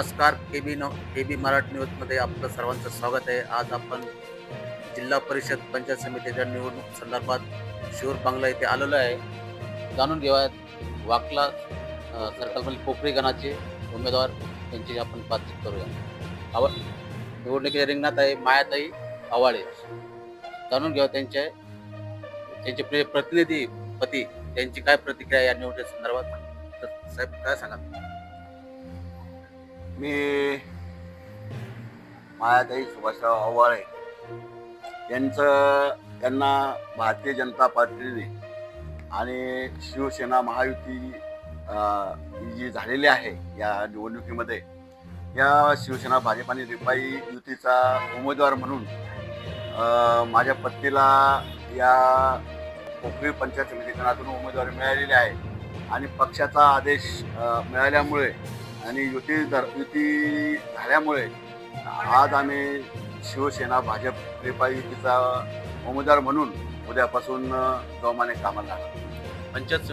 नमस्कार. केबी मराठी न्यूजमध्ये आपलं सर्वांचं स्वागत आहे. आज आपण जिल्हा परिषद पंचायत समितीच्या निवडणूक संदर्भात शिरूर बांगला येथे आलेलो आहे. जाणून घेऊयात वाकला सर्कलमधील पोखरी गणाचे उमेदवार यांची आपण बातचीत करूया. निवडणुकीच्या रिंगणात आहे मायाताई आवाळे. जाणून घेऊया त्यांचे प्रतिनिधी पती त्यांची काय प्रतिक्रिया या निवडणुकी संदर्भात. तर साहेब काय सांगा. मी मायाताई सुभाषराव आव्हाळे यांना भारतीय जनता पार्टीने आणि शिवसेना महायुती जी झालेली आहे या निवडणुकीमध्ये, या शिवसेना भाजप आणि रिपाई युतीचा उमेदवार म्हणून माझ्या पत्नीला या पोखरी पंचायत समितीतून उमेदवारी मिळालेली आहे. आणि पक्षाचा आदेश मिळाल्यामुळे आणि युती झाल्यामुळे आज आम्ही शिवसेना भाजप रिपाई युतीचा उमेदवार म्हणून उद्यापासून जोमाने कामाला लागलो. पंचायत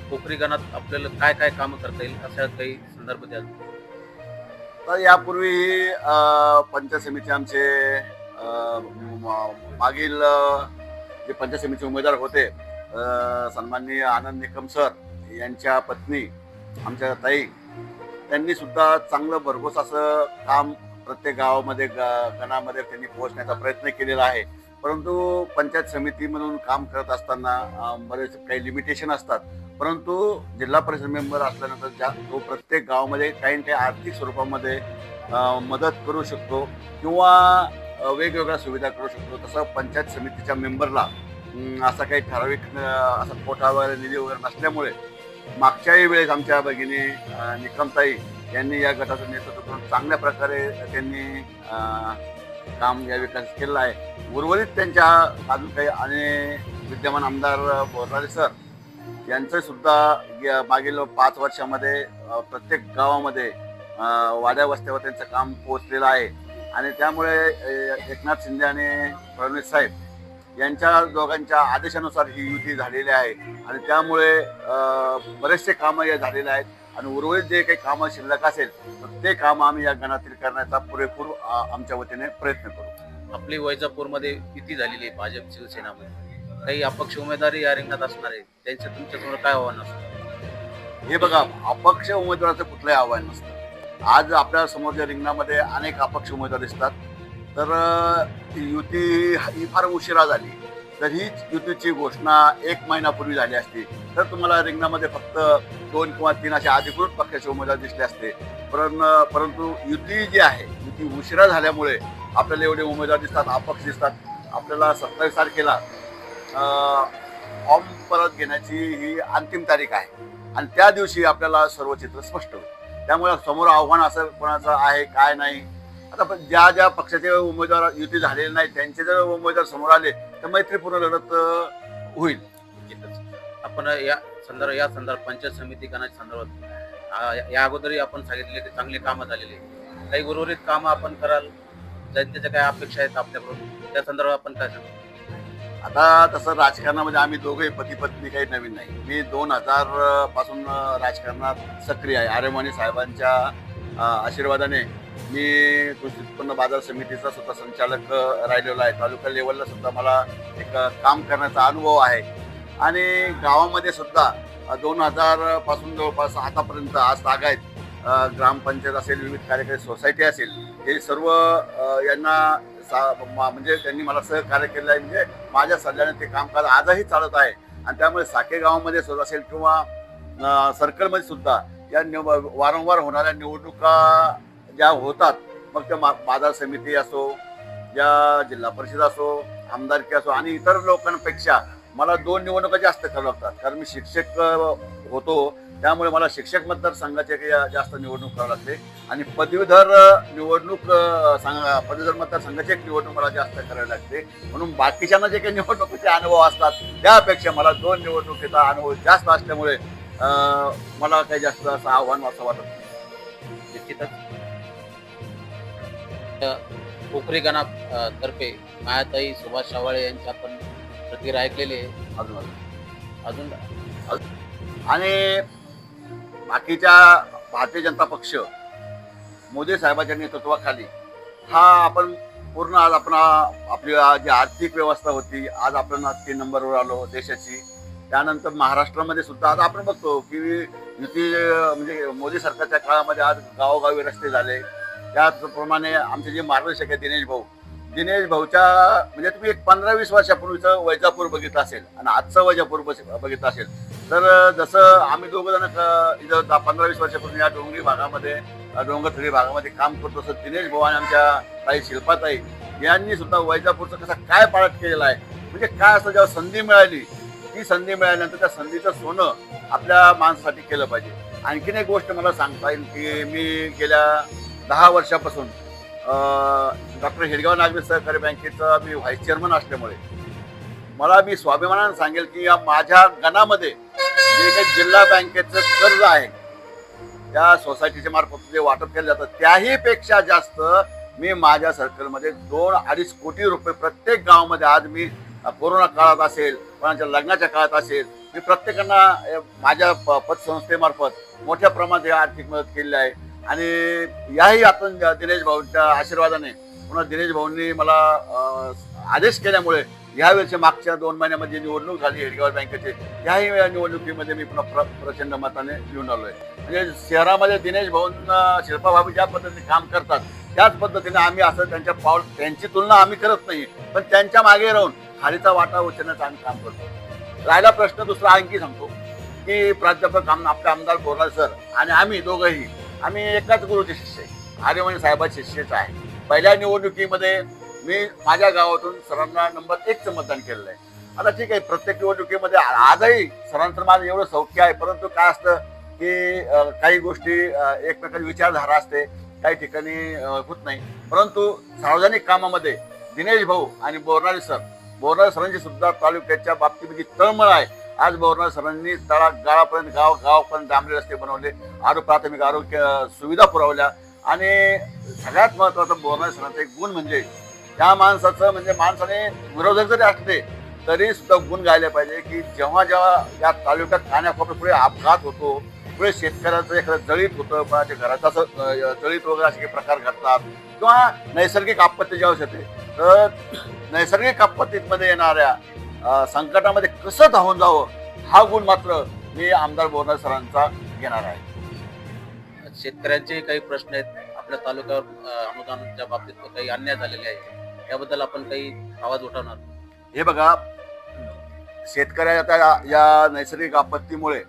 पोखरी गणात आपल्याला काय काय कामं करता येईल अशा काही संदर्भ द्याल. तर यापूर्वी पंचायत समिती आमचे मागील जे पंचायत समितीचे उमेदवार होते सन्माननीय आनंद निकम सर यांच्या पत्नी आमच्या ताई, त्यांनी सुद्धा चांगलं भरघोस असं काम प्रत्येक गावामध्ये गणामध्ये त्यांनी पोहोचण्याचा प्रयत्न केलेला आहे. परंतु पंचायत समितीमधून काम करत असताना बरेच काही लिमिटेशन असतात. परंतु जिल्हा परिषद मेंबर असल्यानंतर तो प्रत्येक गावामध्ये काही ना काही आर्थिक स्वरूपामध्ये मदत करू शकतो किंवा वेगवेगळ्या सुविधा करू शकतो. तसं पंचायत समितीच्या मेंबरला असा काही ठराविक असा कोटा वगैरे निधी वगैरे नसल्यामुळे मागच्याही वेळेस आमच्या भगिनी निकमताई यांनी या गटाचं नेतृत्व करून चांगल्या प्रकारे त्यांनी काम या विकास केलेला आहे. उर्वरित त्यांच्या अजून काही आणि विद्यमान आमदार बोरनारे सर यांचं सुद्धा मागील 5 वर्षामध्ये प्रत्येक गावामध्ये वाड्या वस्त्यावर त्यांचं काम पोहोचलेलं आहे. आणि त्यामुळे एकनाथ शिंदे आणि फडणवीस साहेब यांच्या दोघांच्या आदेशानुसार ही युती झालेली आहे. आणि त्यामुळे बरेचसे कामं या झालेले आहेत. आणि उर्वरित जे काही कामं शिल्लक असेल तर ते कामं आम्ही या गणातील करण्याचा पुरेपूर आमच्या वतीने प्रयत्न करू. आपली वैजापूरमध्ये युती झालेली आहे भाजप शिवसेनामध्ये. काही अपक्ष उमेदवारी या रिंगणात असणार आहे, त्यांचं तुमच्यासमोर काय आव्हान असतं? हे बघा, अपक्ष उमेदवाराचं कुठलंही आव्हान नसतं. आज आपल्या समोरच्या रिंगणामध्ये अनेक अपक्ष उमेदवार दिसतात. तर युती ही फार उशिरा झाली. तर हीच युतीची घोषणा 1 महिन्यापूर्वी झाली असती तर तुम्हाला रिंगणामध्ये फक्त 2 किंवा 3 असे अधिकृत पक्षाचे उमेदवार दिसले असते. परंतु युती जी आहे, युती उशिरा झाल्यामुळे आपल्याला एवढे उमेदवार दिसतात, अपक्ष दिसतात. आपल्याला 27 तारखेला फॉर्म परत घेण्याची ही अंतिम तारीख आहे आणि त्या दिवशी आपल्याला सर्व चित्र स्पष्ट होईल. त्यामुळे समोर आव्हान असं कोणाचं आहे काय नाही. आता ज्या पक्षाचे उमेदवार युती झालेले नाही त्यांचे जर उमेदवार समोर आले तर मैत्रीपूर्ण लढत होईल. आपण या संदर्भात पंचायत समिती गणाच्या संदर्भात या अगोदरही आपण सांगितले की चांगली कामं झालेली. काही उर्वरित कामं आपण कराल, जनतेच्या काय अपेक्षा आहेत आपल्याकडून, त्या संदर्भात आपण काय सांगू? आता तसं राजकारणामध्ये आम्ही दोघे पती पत्नी काही नवीन नाही. मी 2000 पासून राजकारणात सक्रिय आहे. आरेमाने साहेबांच्या आशीर्वादाने मी कृषी उत्पन्न बाजार समितीचा सुद्धा संचालक राहिलेलो आहे. तालुका लेवलला सुद्धा मला एक काम करण्याचा अनुभव आहे. आणि गावामध्ये सुद्धा 2000 पासून जवळपास आतापर्यंत आज तागायत ग्रामपंचायत असेल, विविध कार्यकारी सोसायटी असेल, हे सर्व यांना म्हणजे त्यांनी मला सहकार्य केलं आहे. म्हणजे माझ्या सल्ल्याने ते कामकाज आजही चालत आहे. आणि त्यामुळे साखे गावामध्ये सुद्धा असेल किंवा सर्कलमध्ये सुद्धा या वारंवार होणाऱ्या निवडणुका ज्या होतात, मग त्या बाजार समिती असो, या जिल्हा परिषद असो, आमदारकी असो, आणि इतर लोकांपेक्षा मला 2 निवडणुका जास्त कराव्या लागतात. कारण मी शिक्षक होतो, त्यामुळे मला शिक्षक मतदारसंघाचे जास्त निवडणूक करावी लागते. आणि पदवीधर मतदारसंघाची एक निवडणूक मला जास्त करावी लागते. म्हणून बाकीच्यांना जे काही निवडणुकीचे अनुभव असतात त्यापेक्षा मला 2 निवडणुकीचा अनुभव जास्त असल्यामुळे मला काही जास्त असं आव्हान असं वाटत नाही. निश्चितच पोखरी गणा तर्फे मायाताई सुभाष आव्हाळे यांची आपण प्रतिक्रिया ऐकलेली आहे. अजून आणि बाकीच्या भारतीय जनता पक्ष मोदी साहेबांच्या नेतृत्वाखाली हा आपण पूर्ण आज आपण आपली जी आर्थिक व्यवस्था होती आज आपण आज 3 नंबरवर आलो देशाची. त्यानंतर महाराष्ट्रामध्ये सुद्धा आज आपण बघतो की युती म्हणजे मोदी सरकारच्या काळामध्ये आज गावोगावी रस्ते झाले. त्याचप्रमाणे आमचे जे मार्गदर्शक आहे दिनेश भाऊच्या म्हणजे तुम्ही एक 15-20 वर्षापूर्वीचं वैजापूर बघितलं असेल आणि आजचं वैजापूर बघितलं असेल तर जसं आम्ही दोघं जण इथं 15-20 वर्षापूर्वी या डोंगरी भागामध्ये डोंगरथडी भागामध्ये काम करतो तसं दिनेश भाऊ आणि आमच्या ताई शिल्पाताई यांनी सुद्धा वैजापूरचं कसं काय पाळत केलेलं आहे. म्हणजे काय असं जेव्हा संधी मिळाली ती संधी मिळाल्यानंतर त्या संधीचं सोनं आपल्या माणसासाठी केलं पाहिजे. आणखीन एक गोष्ट मला सांगता येईल की मी गेल्या 10 वर्षापासून डॉक्टर हिरगाव नागरी सहकारी बँकेचा मी व्हाईस चेअरमन असल्यामुळे मला मी स्वाभिमानाने सांगेल की या माझ्या गणामध्ये जे काही जिल्हा बँकेचं कर्ज आहे त्या सोसायटीच्या मार्फत जे वाटप केलं जातं त्याही पेक्षा जास्त मी माझ्या सर्कलमध्ये 2-2.5 कोटी रुपये प्रत्येक गावामध्ये आज मी कोरोना काळात असेल कोणाच्या लग्नाच्या काळात असेल मी प्रत्येकांना माझ्या पतसंस्थेमार्फत मोठ्या प्रमाणात आर्थिक मदत केलेली आहे. आणि याही आपण दिनेश भाऊंच्या आशीर्वादाने पुन्हा दिनेश भाऊंनी मला आदेश केल्यामुळे यावेळेच्या मागच्या 2 महिन्यामध्ये निवडणूक झाली हेडगाव बँकेची याही निवडणुकीमध्ये मी पुन्हा प्रचंड मताने निवडून आलोय. म्हणजे शहरामध्ये दिनेश भाऊंना शिल्पा भाभी ज्या पद्धतीने काम करतात त्याच पद्धतीने आम्ही असं त्यांची तुलना आम्ही करत नाही पण त्यांच्या मागे राहून खालीचा वाटा उचलण्याचं आम्ही काम करतो. राहिला प्रश्न दुसरा आणखी सांगतो की प्राध्यापक आपले आमदार बोरणार सर आणि आम्ही दोघंही आम्ही एकाच गुरुचे शिष्य आहे आर्यमणी साहेबांचे शिष्यच आहे. पहिल्या निवडणुकीमध्ये मी माझ्या गावातून सरांना नंबर 1चं मतदान केलेलं आहे. आता ठीक आहे प्रत्येक निवडणुकीमध्ये आजही सरांचं माझं एवढं सौख्य आहे परंतु काय असतं की काही गोष्टी एकमेकांची विचारधारा असते काही ठिकाणी होत नाही. परंतु सार्वजनिक कामामध्ये दिनेश भाऊ आणि बोरणारे सरांची सुद्धा तालुक्याच्या बाबतीमध्ये तळमळ आहे. आज बोरणार सरांनी गाळापर्यंत गावापर्यंत डांबरी रस्ते बनवले प्राथमिक आरोग्य सुविधा पुरवल्या आणि सगळ्यात महत्वाचं बोरणार सरांचा एक गुण म्हणजे त्या माणसाचं म्हणजे माणसाने विरोधक जरी असले तरी सुद्धा गुण गायले पाहिजे की जेव्हा या तालुक्यात कान्याकोपऱ्यात पुढे अपघात होतो पुढे शेतकऱ्याचं एखादं जळीत होतं कोणाच्या घराचं असं जळीत वगैरे असे प्रकार घडतात किंवा नैसर्गिक आपत्ती जेव्हा येते तर नैसर्गिक आपत्तीमध्ये येणाऱ्या संकटामध्ये कसं धावून जावं हा गुण मात्र मी आमदार बोरणार सरांचा घेणार आहे. शेतकऱ्यांचे काही प्रश्न आहेत आपल्या तालुक्यावर अनुदानाच्या बाबतीत काही अन्याय झालेले आहे याबद्दल आपण काही आवाज उठवणार. हे बघा शेतकऱ्याच्या या नैसर्गिक आपत्तीमुळे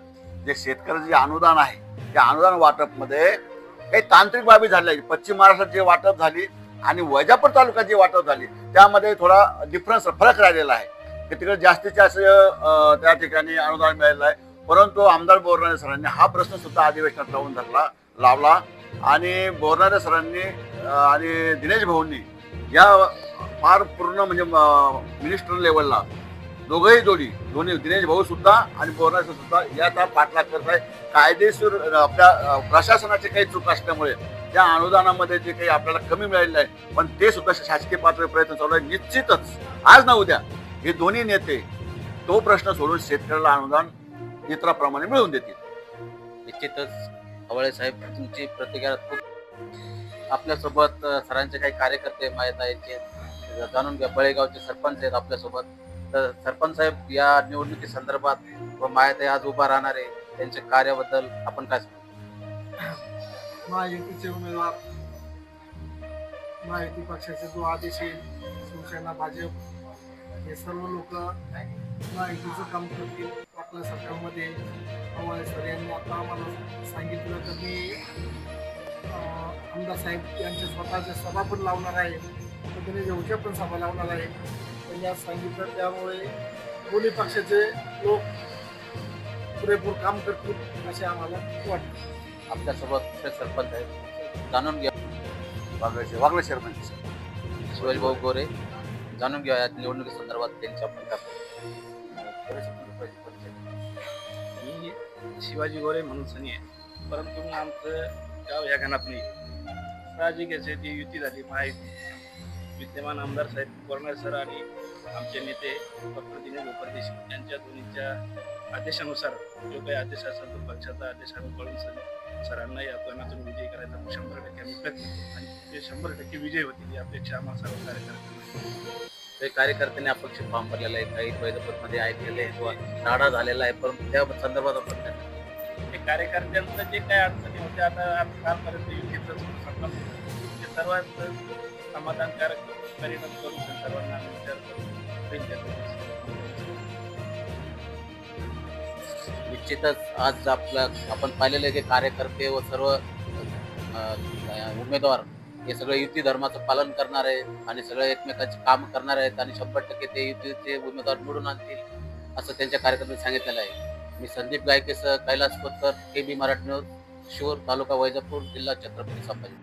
जे शेतकऱ्याचं जे अनुदान आहे त्या अनुदान वाटपमध्ये काही तांत्रिक बाबी झाल्या आहेत. पश्चिम महाराष्ट्रात जे वाटप झाली आणि वैजापूर तालुक्यात जी वाटप झाली त्यामध्ये थोडा फरक राहिलेला आहे की तिकडे जास्तीत जास्त त्या ठिकाणी अनुदान मिळालेलं आहे. परंतु आमदार बोरणारे सरांनी हा प्रश्न सुद्धा अधिवेशनात लावला आणि बोरणारे सरांनी आणि दिनेश भाऊंनी या फार पूर्ण म्हणजे मिनिस्टर लेवलला दोन्ही दिनेश भाऊ सुद्धा आणि बोरणारे सुद्धा याचा पाठलाग करत आहे. कायदेशीर आपल्या प्रशासनाची काही चूक असल्यामुळे त्या अनुदानामध्ये जे काही आपल्याला कमी मिळालेलं आहे पण ते सुद्धा शासकीय पातळीवर प्रयत्न चालू आहे. निश्चितच आज ना उद्या हे दोन्ही नेते तो प्रश्न सोडून शेतकऱ्याला अनुदान इतराप्रमाणे मिळवून देतील. निश्चितच हवाळे साहेब तुमची प्रतिक्रिया खूप आपल्यासोबत सरांचे काही कार्यकर्ते माहीत आहेत जाणून घ्या. बळेगावचे सरपंच आहेत आपल्यासोबत. तर सरपंच साहेब या निवडणुकी संदर्भात व माहीत आहे आज उभा राहणार आहे त्यांच्या कार्याबद्दल आपण काय सांगू. महायुतीचे उमेदवार महायुती पक्षाचे जो आदेश येईल शिवसेना भाजप हे सर्व लोक महायुतीचं काम करतील आपल्या सरकारमध्ये. हवाळे सर यांनी आता आम्हाला सांगितलं तर मी आमदार साहेब यांच्या स्वतःच्या सभा पण लावणार आहे पद्धतीने जेवच्या पण सभा लावणार आहे त्यांनी आज सांगितलं. त्यामुळे दोन्ही पक्षाचे लोक पुरेपूर काम करतील असे आम्हाला वाटते. आपल्यासोबत सरपंच आहेत जाणून घ्या. वागळे सरपंच शिवाजी भाऊ गोरे जाणून घ्या या निवडणुकी संदर्भात त्यांच्या मी शिवाजी गोरे म्हणून सनी आहे परंतु मी आमचं गाव या घरात नाही. साहजिक याचे ती युती झाली महायुती विद्यमान आमदार साहेब बोरणार सर आणि आमचे नेते डॉक्टर दिनेश देशमुख यांच्या दोन्हीच्या आदेशानुसार जो काही आदेश असेल तो पक्षाचा आदेश अनुकून सरांना या कोणातून विजयी करायचा 100% आम्ही प्रयत्न करू आणि ते 100% विजय होतील ही अपेक्षा आम्हाला सर्व कार्यकर्त्यांना. काही कार्यकर्त्यांनी अपक्ष फॉर्म भरलेला आहे, काही वैधपतमध्ये ऐकलेलं आहे किंवा नाडा झालेला आहे, परंतु त्या संदर्भात आपण काय सांगू? ते कार्यकर्त्यांचं जे काही अडचणी होत्या आता कालपर्यंत युतीचं संपलं ते सर्वांचं समाधानकारक परिणाम करून सर्वांना विचार करून निश्चितच आज आपण पाहिलेले जे कार्यकर्ते व सर्व उमेदवार हे सगळे युती धर्माचं पालन करणार आहे आणि सगळे एकमेकांचे काम करणार आहेत आणि 100% ते युतीचे उमेदवार निवडून आणतील असं त्यांच्या कार्यकर्त्यांनी सांगितलेलं आहे. मी संदीप गायकेसह कैलास कोतकर, KB मराठी न्यूज, शिरूर, तालुका वैजापूर, जिल्हा छत्रपती संभाजी.